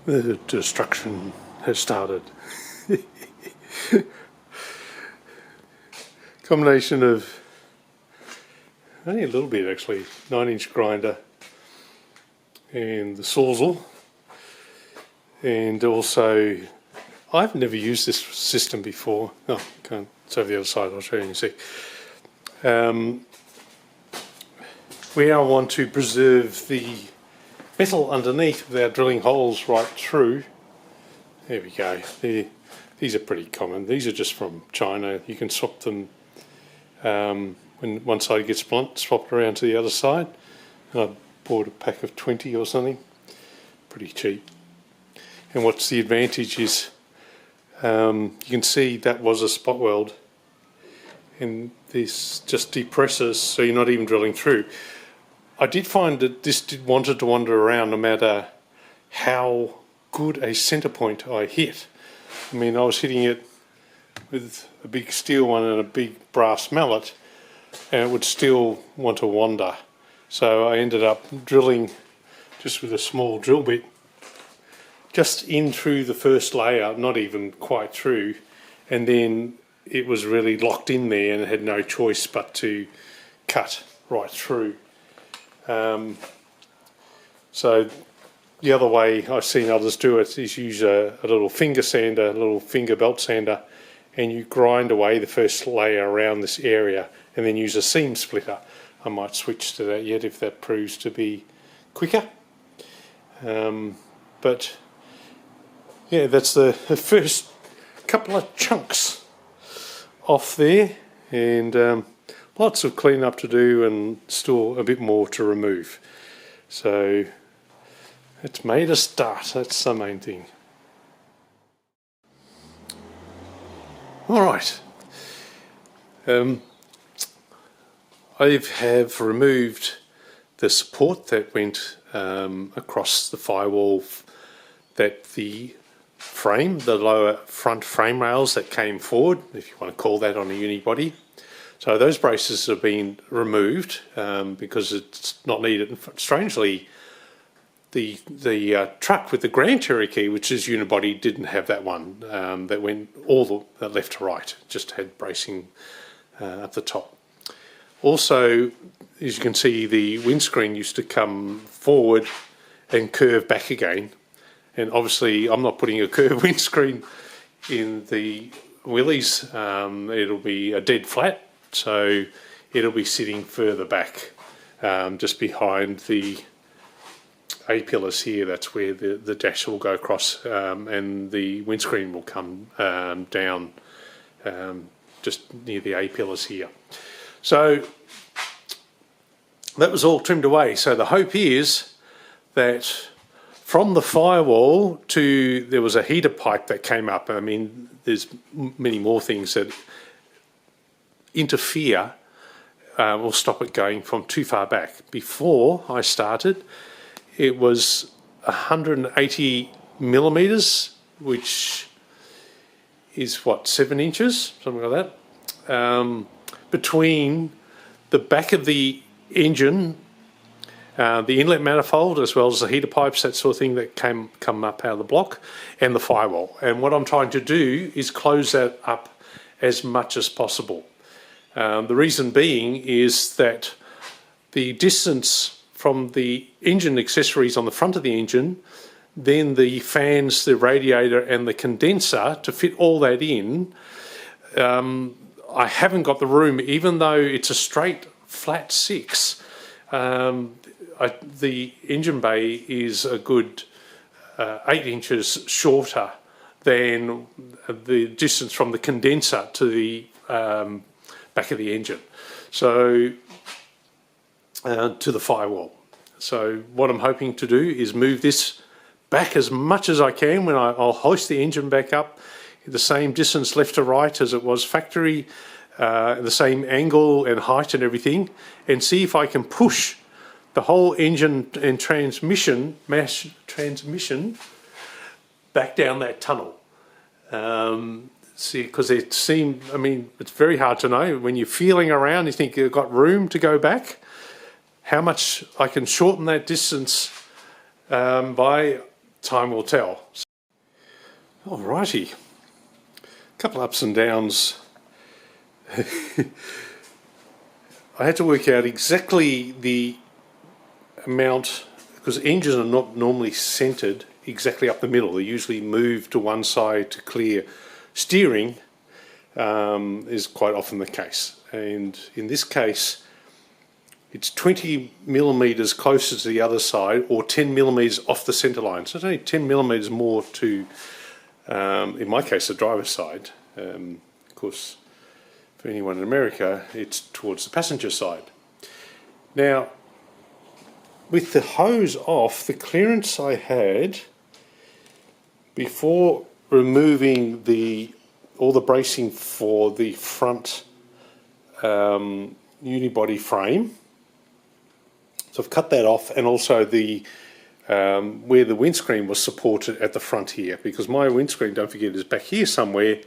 The destruction has started. Combination of, only a little bit actually, 9-inch grinder and the Sawzall, and also I've never used this system before. Oh, can't. It's over the other side. I'll show you in a sec. We now want to preserve the metal underneath without drilling holes right through. There we go. These are pretty common. These are just from China. You can swap them when one side gets blunt, swap it around to the other side. And I bought a pack of 20 or something. Pretty cheap. And what's the advantage is you can see that was a spot weld, and this just depresses, so you're not even drilling through. I did find that this wanted to wander around no matter how good a centre point I hit. I mean, I was hitting it with a big steel one and a big brass mallet, and it would still want to wander. So I ended up drilling just with a small drill bit, just in through the first layer, not even quite through, and then it was really locked in there and had no choice but to cut right through. So the other way I've seen others do it is use a little finger sander, a little finger belt sander, and you grind away the first layer around this area and then use a seam splitter. I might switch to that yet if that proves to be quicker. But yeah, that's the first couple of chunks off there, and lots of clean up to do and still a bit more to remove. So it's made a start, that's the main thing. Alright, I have removed the support that went across the firewall, that the frame, the lower front frame rails that came forward, if you want to call that on a unibody. So those braces have been removed because it's not needed. Strangely, the truck with the Grand Cherokee, which is unibody, didn't have that one. That went all the left to right, just had bracing at the top. Also, as you can see, the windscreen used to come forward and curve back again. And obviously, I'm not putting a curved windscreen in the Willys. It'll be a dead flat, so it'll be sitting further back, just behind the A-pillars here. That's where the dash will go across, and the windscreen will come down just near the A-pillars here. So that was all trimmed away. So the hope is that from the firewall to, there was a heater pipe that came up. I mean, there's many more things that interfere or stop it going from too far back. Before I started, it was 180 millimeters, which is what, 7 inches, something like that, between the back of the engine, the inlet manifold, as well as the heater pipes, that sort of thing that come up out of the block, and the firewall. And what I'm trying to do is close that up as much as possible. The reason being is that the distance from the engine accessories on the front of the engine, then the fans, the radiator and the condenser, to fit all that in, I haven't got the room, even though it's a straight flat 6. The engine bay is a good 8 inches shorter than the distance from the condenser to the back of the engine, so to the firewall. So what I'm hoping to do is move this back as much as I can when I'll hoist the engine back up, the same distance left to right as it was factory, the same angle and height and everything, and see if I can push the whole engine and transmission back down that tunnel. See, because it seemed, I mean, it's very hard to know. When you're feeling around, you think you've got room to go back. How much I can shorten that distance by time will tell. Alrighty, a couple ups and downs. I had to work out exactly the amount, because engines are not normally centered exactly up the middle. They usually move to one side to clear. Steering is quite often the case, and in this case it's 20 millimeters closer to the other side, or 10 millimeters off the center line. So it's only 10 millimeters more to, in my case, the driver's side. Of course, for anyone in America, it's towards the passenger side. Now, with the hose off, the clearance I had before removing all the bracing for the front unibody frame, so I've cut that off, and also the where the windscreen was supported at the front here, because my windscreen, don't forget, is back here somewhere.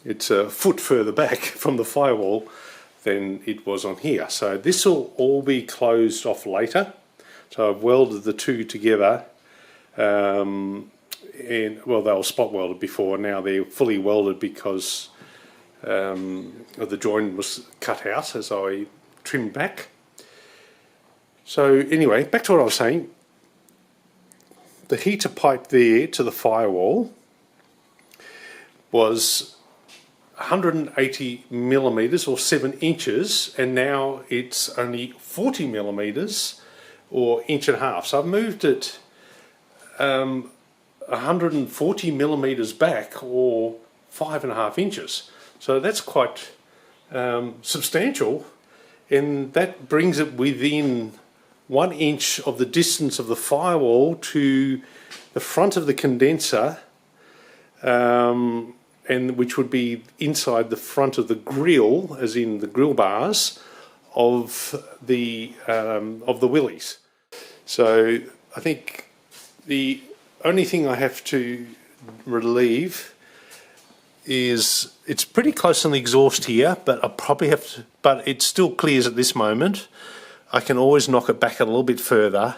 It's a foot further back from the firewall than it was on here. So this will all be closed off later. So I've welded the two together, and well, they were spot welded before. Now they're fully welded because the joint was cut out as I trimmed back. So anyway, back to what I was saying. The heater pipe there to the firewall was 180 millimeters or 7 inches, and now it's only 40 millimeters or inch and a half. So I've moved it 140 millimeters back, or 5.5 inches. So that's quite substantial, and that brings it within 1 inch of the distance of the firewall to the front of the condenser, and which would be inside the front of the grill, as in the grill bars of the Willys. So I think the only thing I have to relieve is it's pretty close on the exhaust here, but I probably have to, but it still clears at this moment. I can always knock it back a little bit further,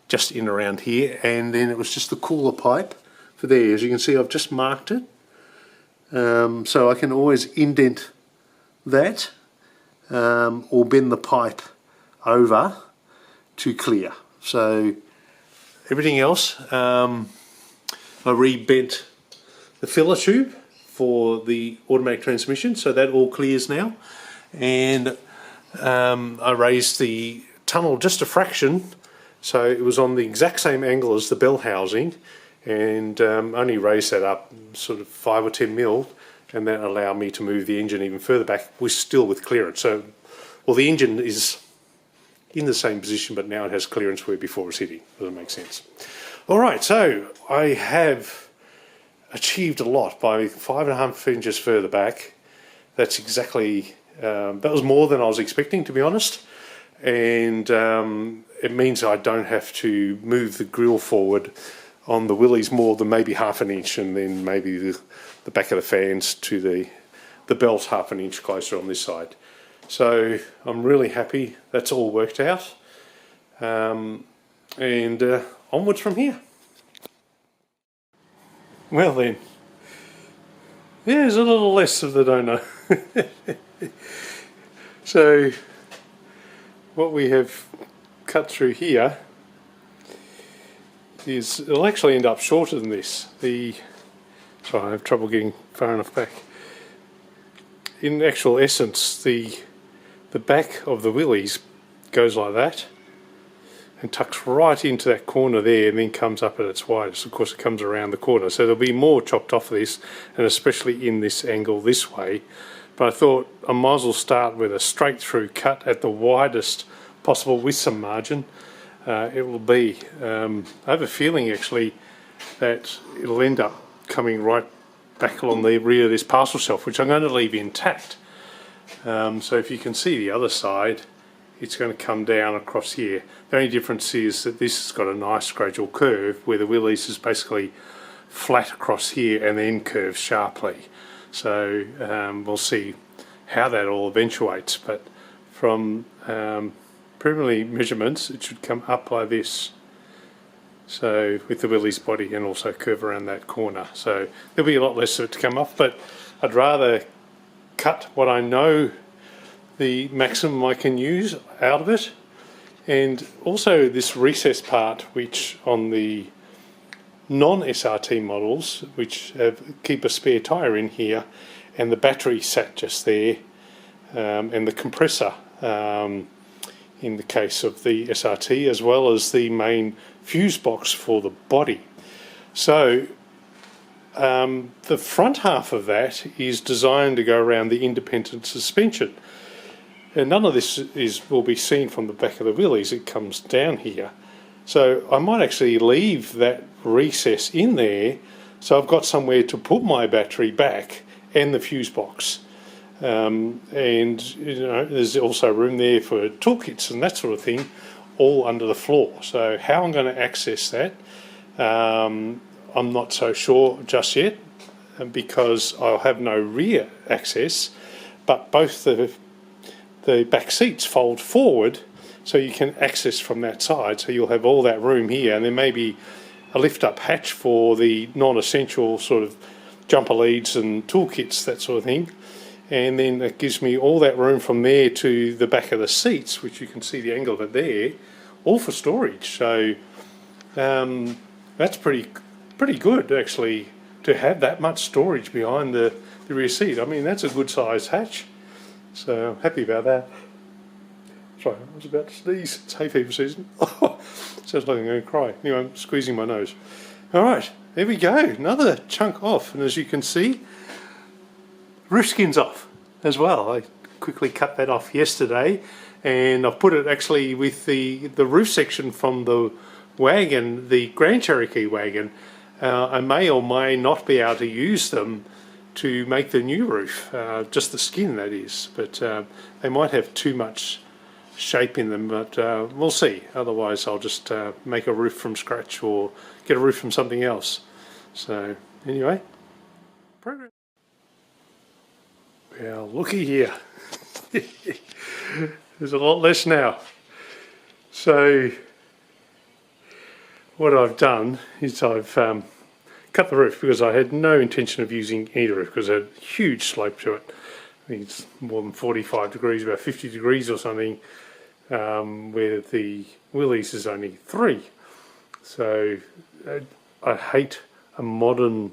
just in around here, and then it was just the cooler pipe for there. As you can see, I've just marked it, so I can always indent that or bend the pipe over to clear. So everything else, I rebent the filler tube for the automatic transmission, so that all clears now, and I raised the tunnel just a fraction, so it was on the exact same angle as the bell housing, and only raised that up sort of 5 or 10 mil, and that allowed me to move the engine even further back, still with clearance. So, well, the engine is in the same position, but now it has clearance where before it was hitting. Does that make sense? All right, so I have achieved a lot by 5.5 inches further back. That's exactly, that was more than I was expecting, to be honest, and it means I don't have to move the grill forward on the Willys more than maybe 1/2 inch, and then maybe the back of the fans to the belt 1/2 inch closer on this side. So I'm really happy that's all worked out, and onwards from here. Well then, yeah, there's a little less of the donut. So what we have cut through here is, it'll actually end up shorter than this. Sorry, I have trouble getting far enough back. In actual essence, the back of the Willys goes like that and tucks right into that corner there, and then comes up at its widest. Of course, it comes around the corner, so there'll be more chopped off this, and especially in this angle this way. But I thought I might as well start with a straight through cut at the widest possible with some margin. It will be, I have a feeling actually that it'll end up coming right back along the rear of this parcel shelf, which I'm going to leave intact. So if you can see the other side, it's going to come down across here. The only difference is that this has got a nice gradual curve, where the Willys is basically flat across here and then curves sharply. So we'll see how that all eventuates, but from preliminary measurements it should come up like this. So with the Willys body, and also curve around that corner. So there'll be a lot less of it to come off, but I'd rather cut what I know the maximum I can use out of it. And also this recess part, which on the non-SRT models, which keep a spare tyre in here, and the battery sat just there, and the compressor in the case of the SRT, as well as the main fuse box for the body. So the front half of that is designed to go around the independent suspension. And none of this will be seen from the back of the Willys, it comes down here. So I might actually leave that recess in there, so I've got somewhere to put my battery back and the fuse box. And there's also room there for toolkits and that sort of thing, all under the floor. So how I'm going to access that, I'm not so sure just yet, because I'll have no rear access, but both the back seats fold forward, so you can access from that side. So you'll have all that room here, and there may be a lift-up hatch for the non-essential sort of jumper leads and toolkits, that sort of thing. And then it gives me all that room from there to the back of the seats, which you can see the angle of it there, all for storage. So that's pretty good, actually, to have that much storage behind the rear seat. I mean, that's a good sized hatch. So I'm happy about that. Sorry, I was about to sneeze. It's hay fever season. Oh, sounds like I'm going to cry. Anyway, I'm squeezing my nose. All right, there we go. Another chunk off. And as you can see, roof skin's off as well. I quickly cut that off yesterday, and I've put it actually with the roof section from the wagon, the Grand Cherokee wagon. I may or may not be able to use them to make the new roof, just the skin, that is, but they might have too much shape in them, but we'll see. Otherwise I'll just make a roof from scratch or get a roof from something else. So anyway, progress. Well, looky here. There's a lot less now. So what I've done is I've cut the roof, because I had no intention of using any roof, because it had a huge slope to it. I think it's more than 45 degrees, about 50 degrees or something, where the Willys is only 3. So I hate a modern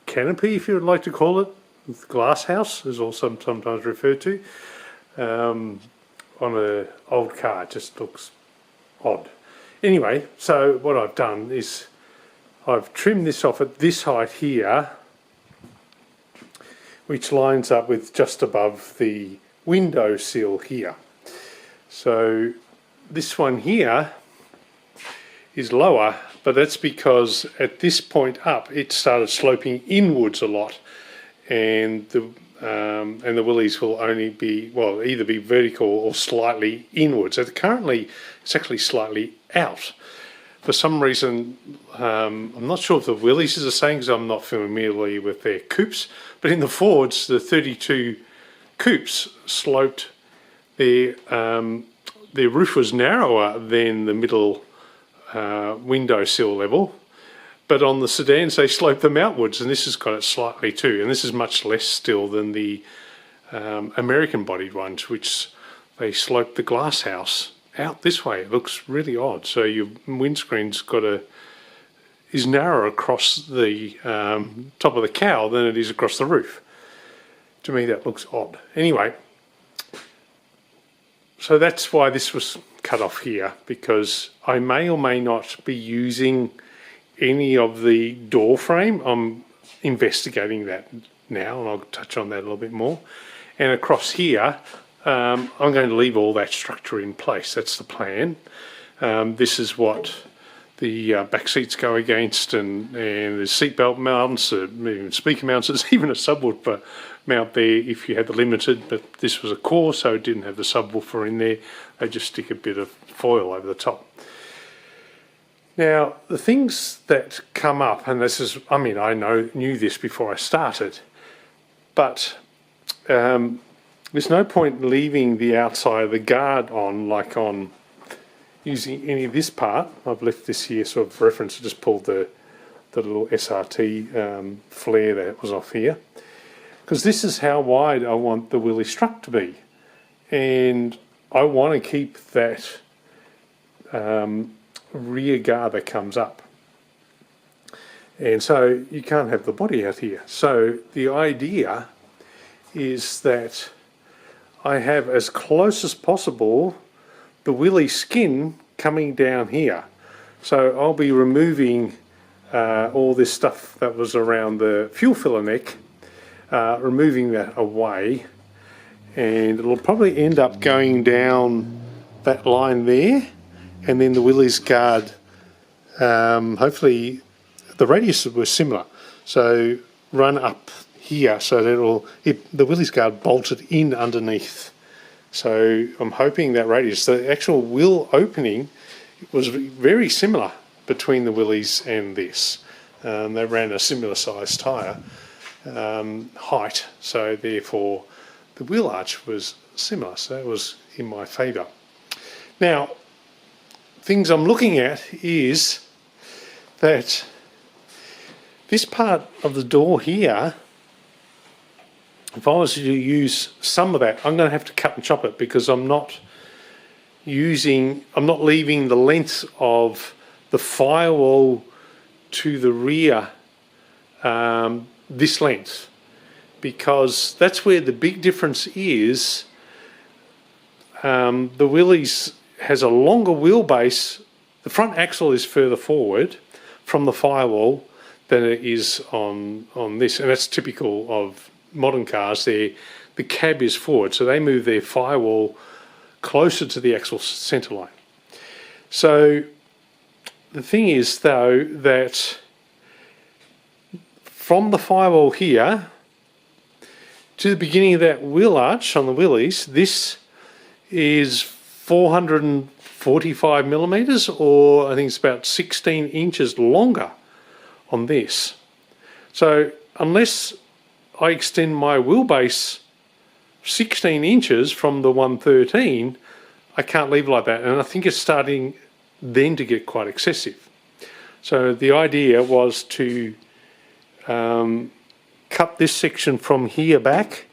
canopy, if you would like to call it, with glass house, is also sometimes referred to, on an old car. It just looks odd. Anyway, so what I've done is I've trimmed this off at this height here, which lines up with just above the window sill here. So this one here is lower, but that's because at this point up it started sloping inwards a lot, and the Willys will only be, well, either be vertical or slightly inwards. And currently it's actually slightly out. For some reason, I'm not sure if the Willys is the same, because I'm not familiar with their coupes, but in the Fords, the 32 coupes sloped, their roof was narrower than the middle window sill level, but on the sedans they slope them outwards, and this has got it slightly too, and this is much less still than the American bodied ones, which they slope the glass house out this way. It looks really odd. So your windscreen's is narrower across the top of the cowl than it is across the roof. To me that looks odd. Anyway, so that's why this was cut off here, because I may or may not be using any of the door frame. I'm investigating that now, and I'll touch on that a little bit more. And across here, I'm going to leave all that structure in place. That's the plan. This is what the back seats go against, and there's seatbelt mounts, even speaker mounts. There's even a subwoofer mount there if you had the limited, but this was a core, so it didn't have the subwoofer in there. They just stick a bit of foil over the top. Now, the things that come up, and this is, I mean, I knew this before I started, but there's no point leaving the outside of the guard on, like on using any of this part. I've left this here sort of reference. I just pulled the little SRT flare that was off here, because this is how wide I want the Willys truck to be, and I want to keep that rear guard that comes up, and so you can't have the body out here. So the idea is that I have as close as possible the Willys skin coming down here. So I'll be removing all this stuff that was around the fuel filler neck, removing that away, and it'll probably end up going down that line there, and then the Willys guard, hopefully the radius was similar, so run up here so that the Willys guard bolted in underneath. So I'm hoping that radius, the actual wheel opening was very similar between the Willys and this. They ran a similar size tyre height, so therefore the wheel arch was similar, so it was in my favour. Now, things I'm looking at is that this part of the door here, if I was to use some of that, I'm going to have to cut and chop it, because I'm not leaving the length of the firewall to the rear this length, because that's where the big difference is. The Willys has a longer wheelbase. The front axle is further forward from the firewall than it is on this, and that's typical of modern cars. The cab is forward, so they move their firewall closer to the axle centre line. So the thing is, though, that from the firewall here to the beginning of that wheel arch on the Willys, this is 445 millimetres, or I think it's about 16 inches longer on this. So unless I extend my wheelbase 16 inches from the 113, I can't leave it like that, and I think it's starting then to get quite excessive. So the idea was to cut this section from here back.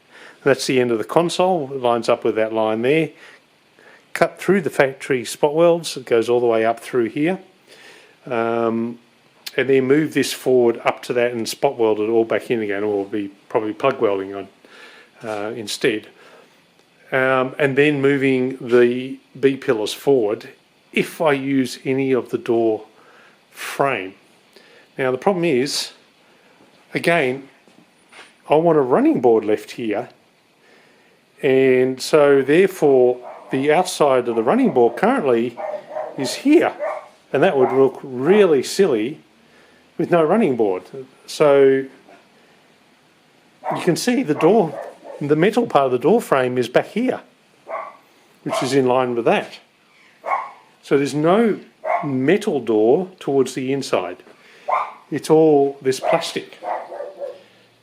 That's the end of the console, it lines up with that line there. Cut through the factory spot welds, it goes all the way up through here, and then move this forward up to that and spot weld it all back in again, or we'll be probably plug welding on instead, and then moving the B-pillars forward if I use any of the door frame. Now the problem is, again, I want a running board left here, and so therefore the outside of the running board currently is here, and that would look really silly with no running board. So you can see the door, the metal part of the door frame is back here, which is in line with that. So there's no metal door towards the inside. It's all this plastic.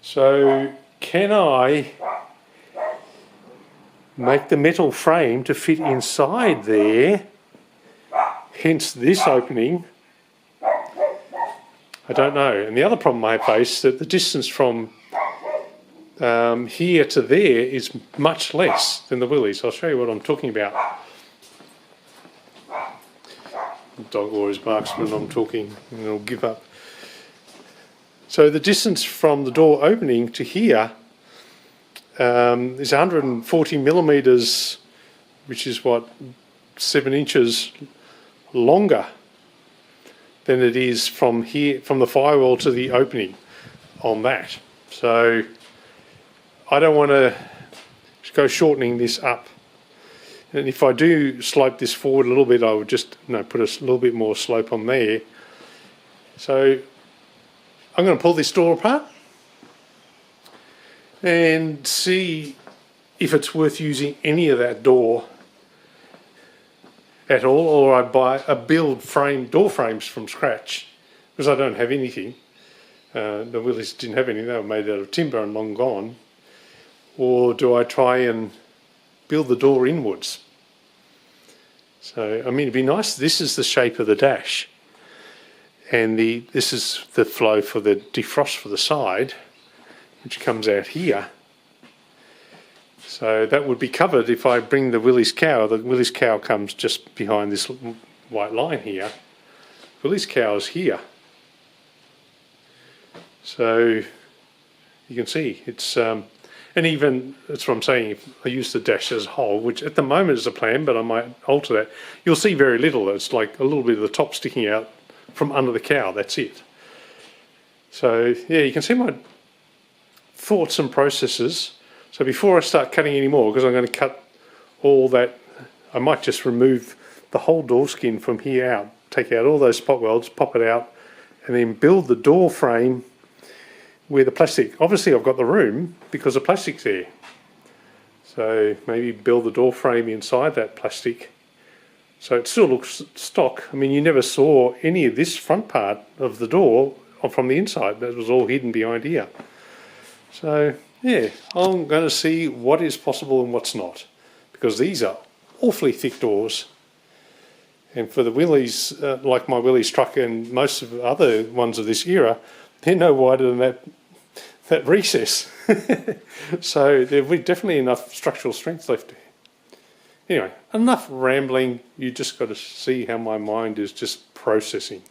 So can I make the metal frame to fit inside there, hence this opening? I don't know. And the other problem I face is that the distance from here to there is much less than the Willys. I'll show you what I'm talking about. The dog always barks when I'm talking and it'll give up. So the distance from the door opening to here is 140 millimetres, which is what, 7 inches longer than it is from here, from the firewall to the opening on that. So I don't want to go shortening this up. And if I do slope this forward a little bit, I would just put a little bit more slope on there. So I'm going to pull this door apart and see if it's worth using any of that door at all, or I buy build door frames from scratch, because I don't have anything. The Willys didn't have any, they were made out of timber and long gone. Or do I try and build the door inwards? So, I mean, it'd be nice. This is the shape of the dash. And this is the flow for the defrost for the side, which comes out here. So that would be covered if I bring the Willys cow. The Willys cow comes just behind this white line here. Willys cow is here. So you can see it's, and even, that's what I'm saying, if I use the dash as a whole, which at the moment is a plan, but I might alter that, you'll see very little. It's like a little bit of the top sticking out from under the cow, that's it. So yeah, you can see my thoughts and processes. So before I start cutting any more, because I'm going to cut all that, I might just remove the whole door skin from here out, take out all those spot welds, pop it out, and then build the door frame where the plastic, obviously I've got the room because the plastic's there. So maybe build the door frame inside that plastic. So it still looks stock. I mean, you never saw any of this front part of the door from the inside. That was all hidden behind here. So, yeah, I'm going to see what is possible and what's not. Because these are awfully thick doors. And for the Willys, like my Willys truck and most of the other ones of this era, they're no wider than that recess. So there'll be definitely enough structural strength left there. Anyway, enough rambling. You just got to see how my mind is just processing.